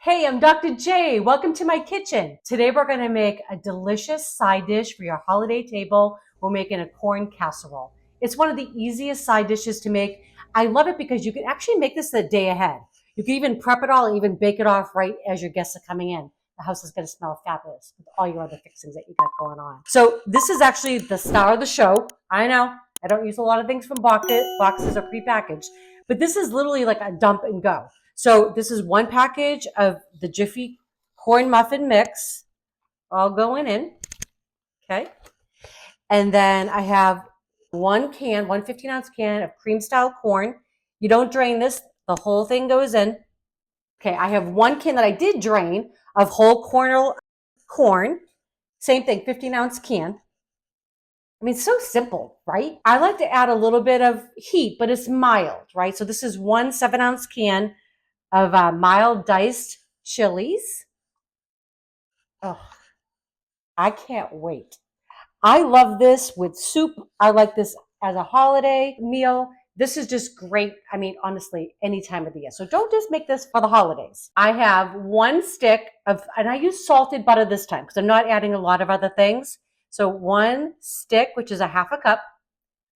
Hey, I'm Dr. J. Welcome to my kitchen. Today we're going to make a delicious side dish for your holiday table. We're making a corn casserole. It's one of the easiest side dishes to make. I love it because you can actually make this a day ahead. You can even prep it all and even bake it off right as your guests are coming in. The house is going to smell fabulous with all your other fixings that you got going on. So this is actually the star of the show. I know I don't use a lot of things from boxes or prepackaged, but this is literally like a dump and go. So this is one package of the Jiffy Corn Muffin mix, all going in, okay? And then I have one 15-ounce can of cream-style corn. You don't drain this, the whole thing goes in. Okay, I have one can that I did drain of whole-kernel corn. Same thing, 15-ounce can. I mean, it's so simple, right? I like to add a little bit of heat, but it's mild, right? So this is one 7-ounce can of mild diced chilies. Oh, I can't wait. I love this with soup. I like this as a holiday meal. This is just great. I mean, honestly, any time of the year. So don't just make this for the holidays. I have one stick of, and I use salted butter this time because I'm not adding a lot of other things. So one stick, which is a half a cup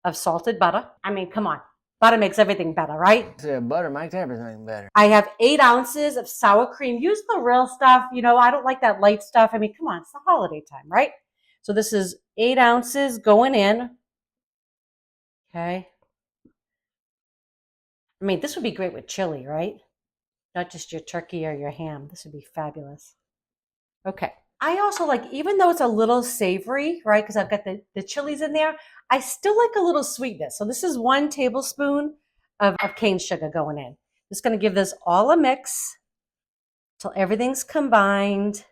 of salted butter. I mean, come on. Butter makes everything better, right? Yeah, butter makes everything better. I have 8 ounces of sour cream. Use the real stuff. You know, I don't like that light stuff. I mean, come on, it's the holiday time, right? So this is 8 ounces going in. Okay. I mean, this would be great with chili, right? Not just your turkey or your ham. This would be fabulous. Okay. I also like, even though it's a little savory, right? Because I've got the chilies in there, I still like a little sweetness. So this is 1 tablespoon of cane sugar going in. Just going to give this all a mix till everything's combined.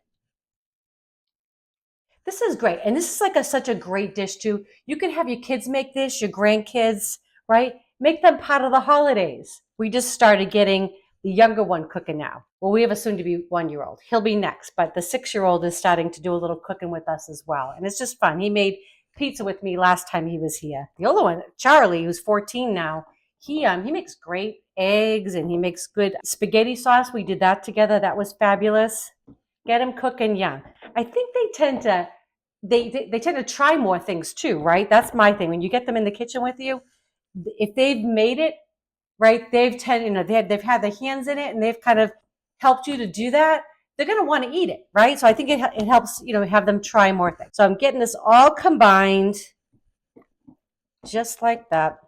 This is great. And this is like such a great dish too. You can have your kids make this, your grandkids, right? Make them part of the holidays. We just started getting the younger one cooking now. Well, we have a soon to be 1-year-old. He'll be next, but the 6-year-old is starting to do a little cooking with us as well. And it's just fun. He made pizza with me last time he was here. The older one, Charlie, who's 14 now, he makes great eggs and he makes good spaghetti sauce. We did that together. That was fabulous. Get them cooking young. I think they tend to try more things too, right? That's my thing. When you get them in the kitchen with you, if they've made it, right, they've had their hands in it and they've kind of helped you to do that, they're going to want to eat it, right? So I think it helps, have them try more things. So I'm getting this all combined just like that.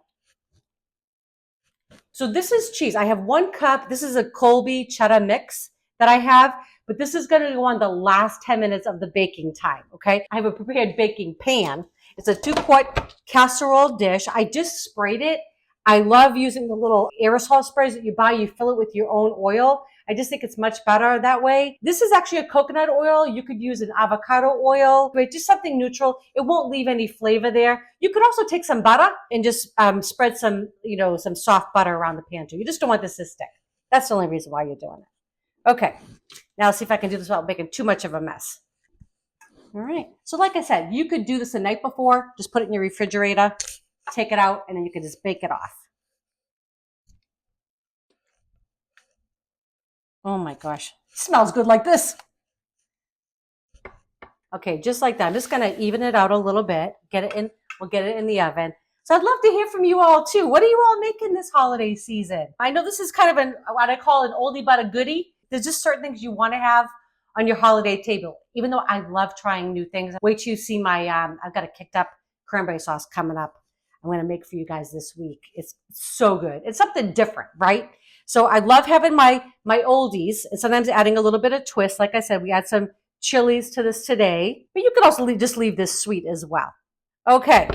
So this is cheese. I have 1 cup. This is a Colby cheddar mix that I have, but this is going to go on the last 10 minutes of the baking time, okay? I have a prepared baking pan. It's a 2-quart casserole dish. I just sprayed it. I love using the little aerosol sprays that you buy. You fill it with your own oil. I just think it's much better that way. This is actually a coconut oil. You could use an avocado oil, right? Just something neutral. It won't leave any flavor there. You could also take some butter and just spread some soft butter around the pan too. You just don't want this to stick. That's the only reason why you're doing it. Okay, now let's see if I can do this without making too much of a mess. All right, so like I said, you could do this the night before. Just put it in your refrigerator, take it out, and then you can just bake it off. Oh my gosh, it smells good like this. Okay, just like that. I'm just gonna even it out a little bit. We'll get it in the oven. So I'd love to hear from you all too. What are you all making this holiday season? I know this is kind of what I call an oldie but a goodie. There's just certain things you want to have on your holiday table. Even though I love trying new things. Wait till you see my, I've got a kicked up cranberry sauce coming up. I'm going to make for you guys this week. It's so good. It's something different, right? So I love having my oldies and sometimes adding a little bit of twist. Like I said, we add some chilies to this today, but you could also just leave this sweet as well. Okay,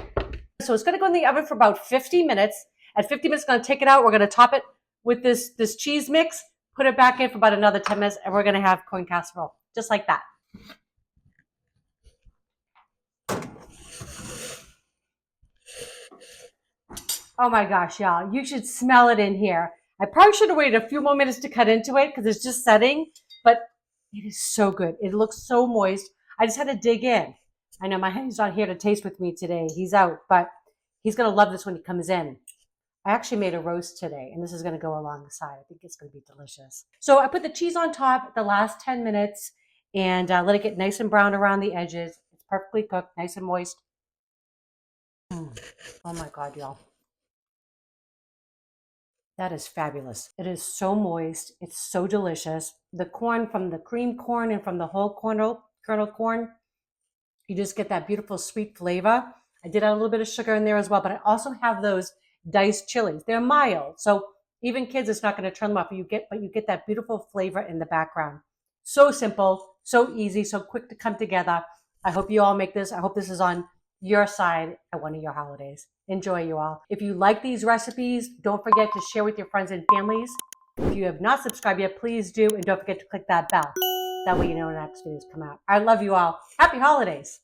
so it's going to go in the oven for about 50 minutes. At 50 minutes, going to take it out. We're going to top it with this cheese mix, put it back in for about another 10 minutes, and we're going to have corn casserole, just like that. Oh my gosh, y'all, you should smell it in here. I probably should have waited a few more minutes to cut into it because it's just setting, but it is so good. It looks so moist. I just had to dig in. I know my honey's not here to taste with me today. He's out, but he's going to love this when he comes in. I actually made a roast today, and this is going to go alongside. I think it's going to be delicious. So I put the cheese on top the last 10 minutes and let it get nice and brown around the edges. It's perfectly cooked, nice and moist. Oh my God, y'all. That is fabulous. It is so moist. It's so delicious. The corn from the cream corn and from the whole kernel corn, you just get that beautiful sweet flavor. I did add a little bit of sugar in there as well, but I also have those diced chilies. They're mild, so even kids, it's not going to turn them off. But you get that beautiful flavor in the background. So simple, so easy, so quick to come together. I hope you all make this. I hope this is on your side at one of your holidays. Enjoy, you all. If you like these recipes, don't forget to share with your friends and families. If you have not subscribed yet, please do, and don't forget to click that bell. That way you know when the next videos come out. I love you all. Happy holidays.